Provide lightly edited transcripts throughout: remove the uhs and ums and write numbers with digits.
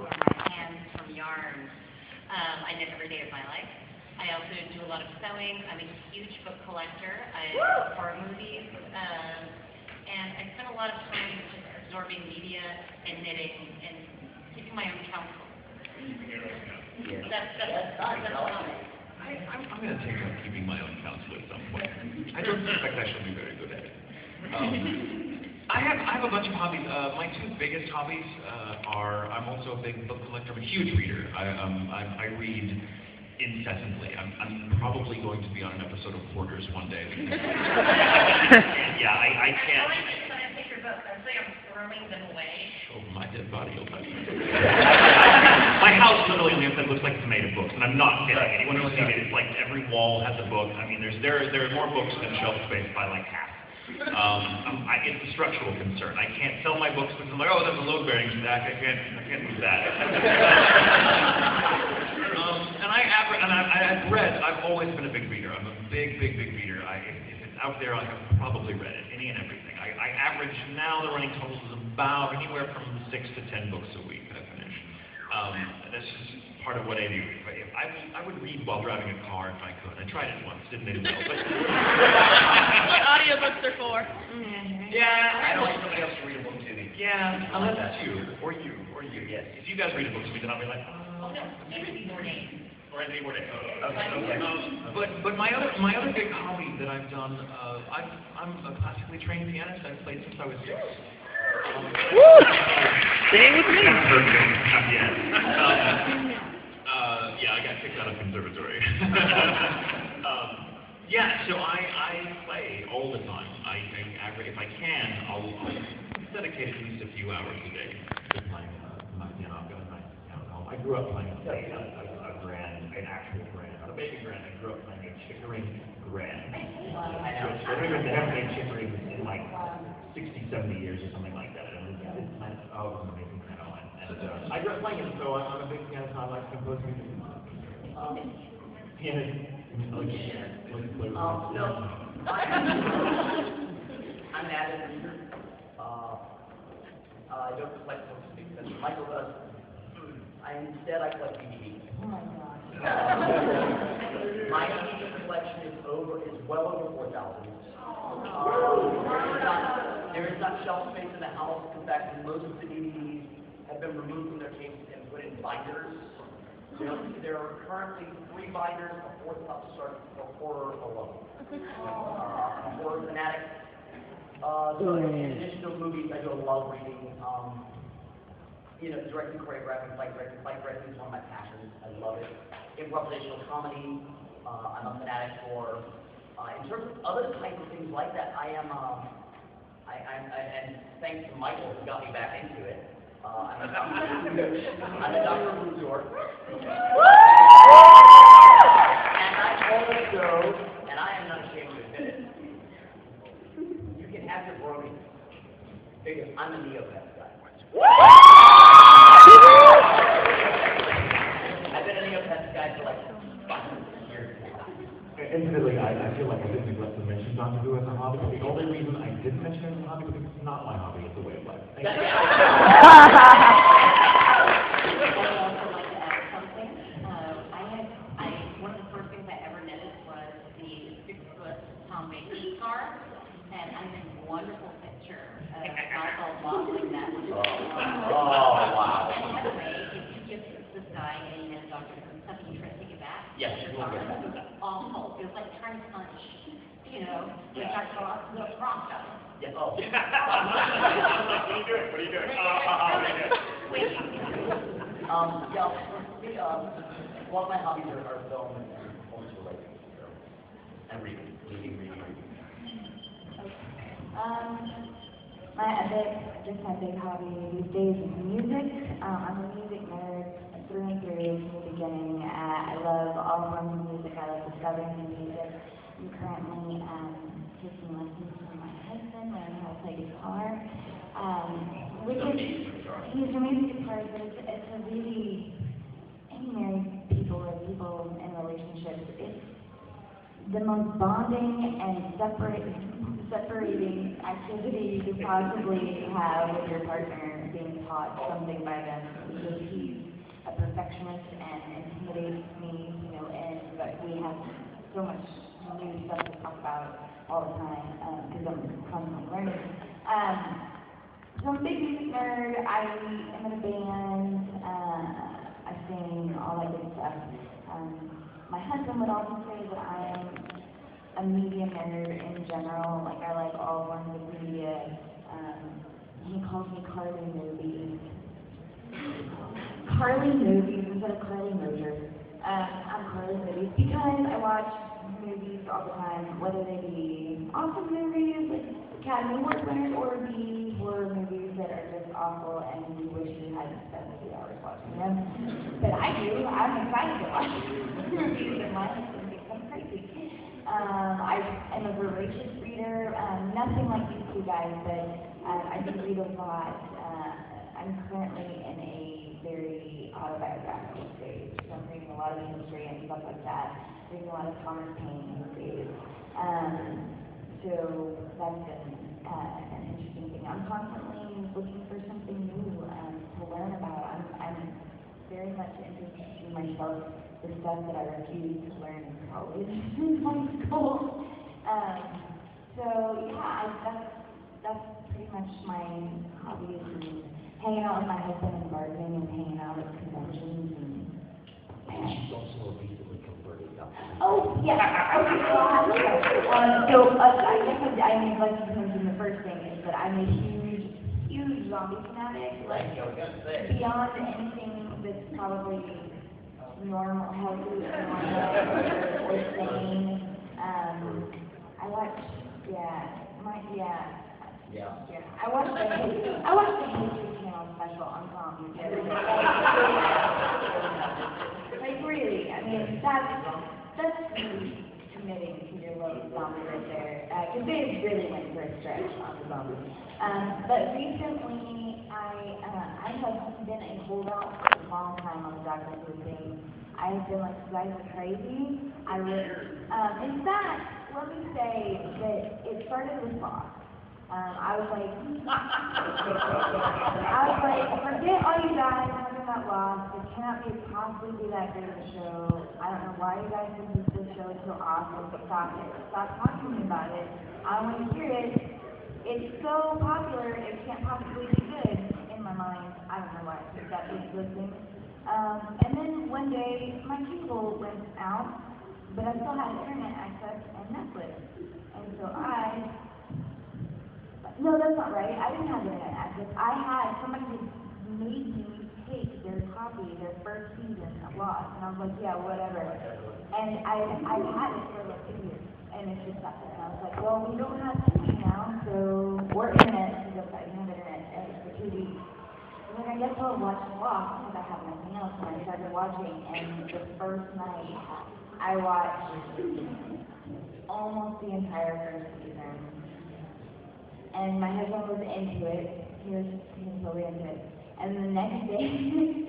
or my hands from yarn. I knit every day of my life. I also do a lot of sewing. I'm a huge book collector. I love horror movies. And I spend a lot of time just absorbing media and knitting and keeping my own counsel. That's all of it. I'm going to take up keeping my own counsel at some point. I don't suspect I shall be very good at it. I have a bunch of hobbies. My two biggest hobbies are I'm also a big book collector. I'm a huge reader. I read incessantly. I'm probably going to be on an episode of Hoarders one day. Yeah, I can't. When I pick your books, I'm throwing them away. Oh, my dead body will touch it. My house literally on the inside looks like it's made of books, and I'm not kidding. Anyone who's seen it, it's like every wall has a book. I mean, there are more books than shelf space by like half. It's a structural concern. I can't sell my books because I'm like, oh, there's a load-bearing stack. I can't do that. And I've read. I've always been a big reader. I'm a big reader. If it's out there, I have probably read it, any and everything. I average now. The running total is about anywhere from 6 to 10 books a week that I finish. That's just part of what I do. I would read while driving a car if I could. I tried it once, didn't do well. But audiobooks are for. Yeah, I don't want somebody else to read a book to me. Yeah, unless it's you, or you. Yes. If you guys read a book to me, then I'll be like, Oh, no, Anthony Bourdain. or Anthony Bourdain. Okay. But my other big hobby that I've done, I'm a classically trained pianist. I've played since I was 6. Woo! Stay with me. Yeah, I got kicked out of conservatory. Yeah, so I play all the time. If I can, I'll dedicate at least a few hours a day to playing my piano. I've got a nice piano at home. I grew up playing an actual grand, not a baby grand. I grew up playing a Chickering grand. They haven't made Chickering in like 60, 70 years or something like that. And it was an amazing piano. And I grew up playing it, so I'm a big piano. I like to compose music. Pianist. No. I'm an avid reader. I don't collect books because Michael does. Instead, I collect DVDs. Oh my gosh. My DVD collection is well over 4,000. There is not shelf space in the house. In fact, most of the DVDs have been removed from their cases and put in binders. There are currently 3 binders, a 4th up to start for horror alone. Horror fanatic. So in addition to movies, I do a lot of reading. Directing, choreographing, flight directing is one of my passions. I love it. Improvisational comedy, I'm a fanatic for. In terms of other types of things like that, I am, and thanks to Michael who got me back into it, I'm a Dr. Resort. And I also, and I am not ashamed to admit it, you can have your bronies, because I'm a Neopets guy. I've been a Neopets guy for like 5 years now. Incidentally, I feel like I didn't neglect to mention Doctor Who as a hobby, but the only reason I didn't mention it as a hobby is because it's not my hobby, it's a way of life. Thank you. One of the first things I ever knitted was the 6-foot Tom Baker scarf, and I made a wonderful picture of myself modeling that. Wow. Anyway, if you give this guy a Doctor Who stuff and you try to take it back, Yes, it was awful. It was like trying to punch, like Dr. Ross does. Yes. Oh. What are you doing? A lot of my hobbies are film and performance related. And reading. My big hobby these days is music. I'm a music nerd through and through from the beginning. I love all forms of music. I love discovering new music. I'm currently taking lessons from my husband, learning how to play guitar. Which is, he's an amazing guitarist, but it's a really, any married people or people in relationships, it's the most bonding and separating activity you could possibly have with your partner, being taught something by them, because he's so much new stuff to talk about all the time because I'm constantly learning. So I'm a big music nerd. I am in a band. I sing, all that good stuff. My husband would also say that I am a media nerd in general. Like, I like all forms of media. He calls me Carly Movies. Carly Movies instead of Carly Mosier. I'm Carly Movies because I watch movies all the time, whether they be awesome movies, like Academy Award winners, or be horror movies that are just awful and you wish you hadn't spent 2 hours watching them. But I do. I'm excited to watch movies and my husband thinks I'm crazy. I am a voracious reader, nothing like these two guys, but I do read a lot. I'm currently in a very autobiographical stage, so I'm reading a lot of history and stuff like that, reading a lot of Thomas Paine these days. So that's been an interesting thing. I'm constantly looking for something new to learn about. I'm very much into teaching myself the stuff that I refused to learn in college and high school. So yeah, that's pretty much my hobbies, and hanging out with my husband and gardening and hanging out at conventions and She's also recently converted. oh yeah. Okay, so I guess I neglected to mention the first thing is that I'm a huge zombie fanatic. Like, beyond anything that's probably normal, healthy, or sane. I watch, I watch the History Channel special on zombies every day. Like, really, I mean, that's really committing to your love of zombies right there. Because they really went for a stretch on the zombies. But recently, I have been a holdout for a long time on the documentary thing. I have been like, you guys are crazy. In fact, let me say that it started with Fox. I was like, forget all you guys talking about Lost. It cannot possibly be that great of a show. I don't know why you guys think this show is so awesome. Stop it. Stop talking to me about it. I don't want to hear it. It's so popular, it can't possibly be good in my mind. I don't know why I think that was listening. And then one day, my cable went out, but I still had internet access and Netflix. And so no, that's not right. I didn't have internet access. Somebody had made me take their first season of Lost, and I was like, yeah, whatever. And I've had it for like 2 years, and it's just sat there. And I was like, well, we don't have TV now, or internet, because I didn't have internet for 2 weeks. And then I guess I'll watch Lost, because I have nothing else, and I started watching, and the first night, I watched almost the entire first season. And my husband was into it. He was totally into it. And the next day,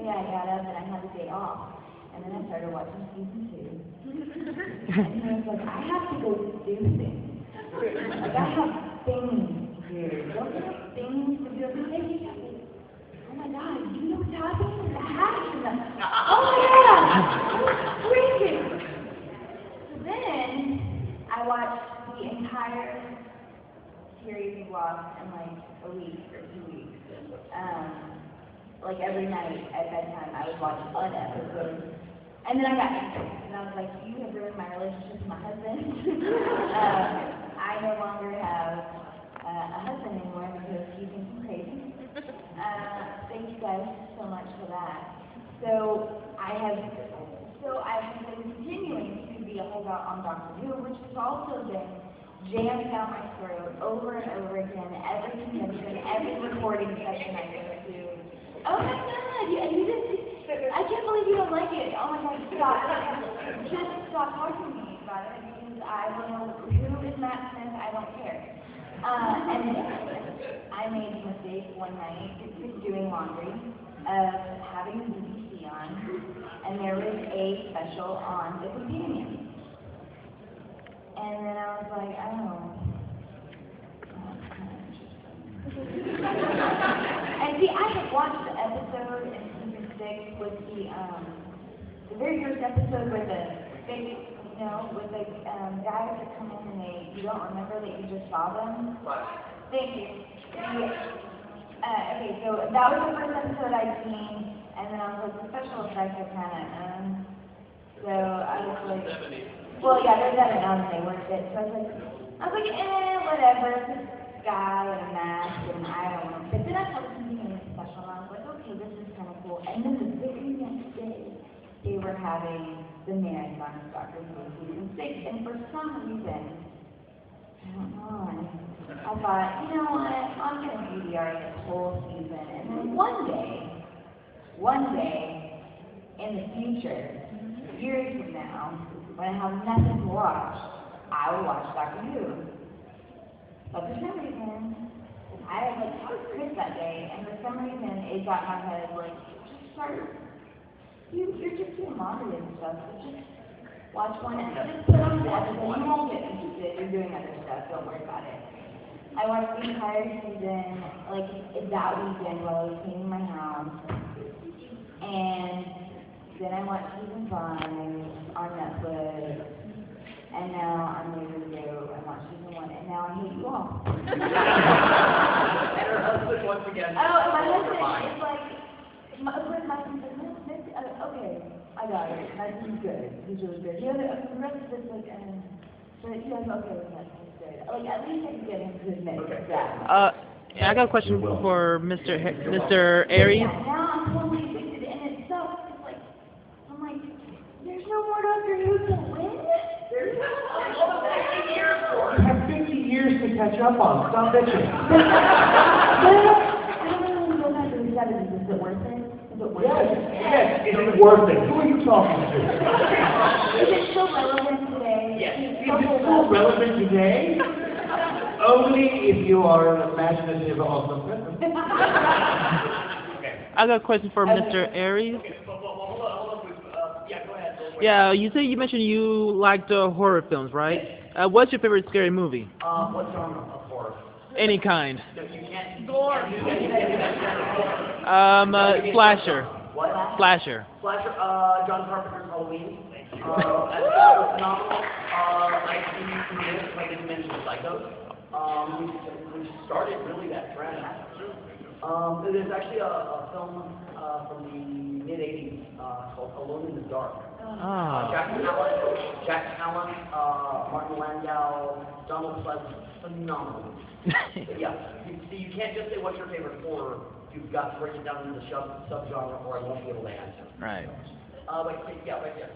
I got up and I had the day off. And then I started watching season 2. And he was like, I have to go do things. Like, I have things to do. Don't you have things to do? Oh my God, you know what's happening? The hatch. Oh my God! I'm freaking. So then, I watched the entire series of Lost in like a week or 2 weeks. Like every night at bedtime, I would watch an episode. And then I got angry, and I was like, you have ruined my relationship with my husband. I no longer have a husband anymore because he thinks I'm crazy. Thank you guys so much for that. So I've been continuing to be a holdout on Doctor Who, which has also been jammed down my throat over and over again, every convention, every recording session I go to. Oh my God, you just, I can't believe you don't like it. Oh my God, stop. Just stop talking to me about it, because I don't know who is Matt Smith, I don't care. And I made a mistake one night, doing laundry, of having the BBC on, and there was a special on the companion. And then I was like, oh, that's kind of interesting. And see, I had watched the episode in season 6 with the very first episode where the fake you know, with the guys that come in and you don't remember that you just saw them. Right. Thank you. Okay, so that was the first episode I'd seen, and then I was like, the special effects are kind of, so I was like, well, yeah, they're better now than they were fit, so I was like, whatever, this guy in a mask, and I don't know, but then I started thinking of the special, and I was like, okay, this is kind of cool, and then the very next day, they were having the marathon of Doctor Who season 6, and for some reason, I don't know, I thought, you know what, I'm going to DVR this whole season, and then one day, in the future, years from now, when I have nothing to watch, I will watch Doctor Who. But for some reason, I was Chris that day, and for some reason, it got in my head, like, just start, you're just doing laundry and stuff, so just watch one and just put on the episode. You won't get interested. You're doing other stuff. Don't worry about it. I watched the entire season, like, that weekend while I was cleaning my house. And then I watched season 5 on Netflix. And now I'm ready to go and watch season 1. And now I hate you all. And her husband once again. Oh, and my husband is like, my husband says, okay, I got it. That's good. He's really good. The rest of it's like, but he goes, okay, that's good. Like, at least I can get him to admit that. Yeah, I got a question for Mr. Aries. Yeah, now I'm totally addicted, and it sucks. It's like, I'm like, there's no more Doctor Who to win? There's 50 years for it. You have 50 years to catch up on. Stop bitching. I don't really go back to the 70s. Is it worth it? Is it worth it? Yes, is it worth it? Who are you talking to? Is it still relevant today? Yes. Is it Is it still relevant today? Only if you are an imaginative awesome person. I got a question for Mr. Aries. Okay, but hold on. Yeah, go ahead. Yeah, you mentioned you liked horror films, right? What's your favorite scary movie? What genre of horror? Any kind. No, you can't. Gore. You can't do that genre. Slasher. What? Slasher. Slasher, John Carpenter's Halloween. That was phenomenal. I see this, like I mentioned, Psycho, which started really that trend. There's actually a film from the mid-'80s called Alone in the Dark. Jack Palance, Martin Landau, Donald Pleasant, phenomenal. Yeah, you can't just say what's your favorite horror. You've got to break it down into the subgenre, or I won't be able to answer. Right. Yeah, right there.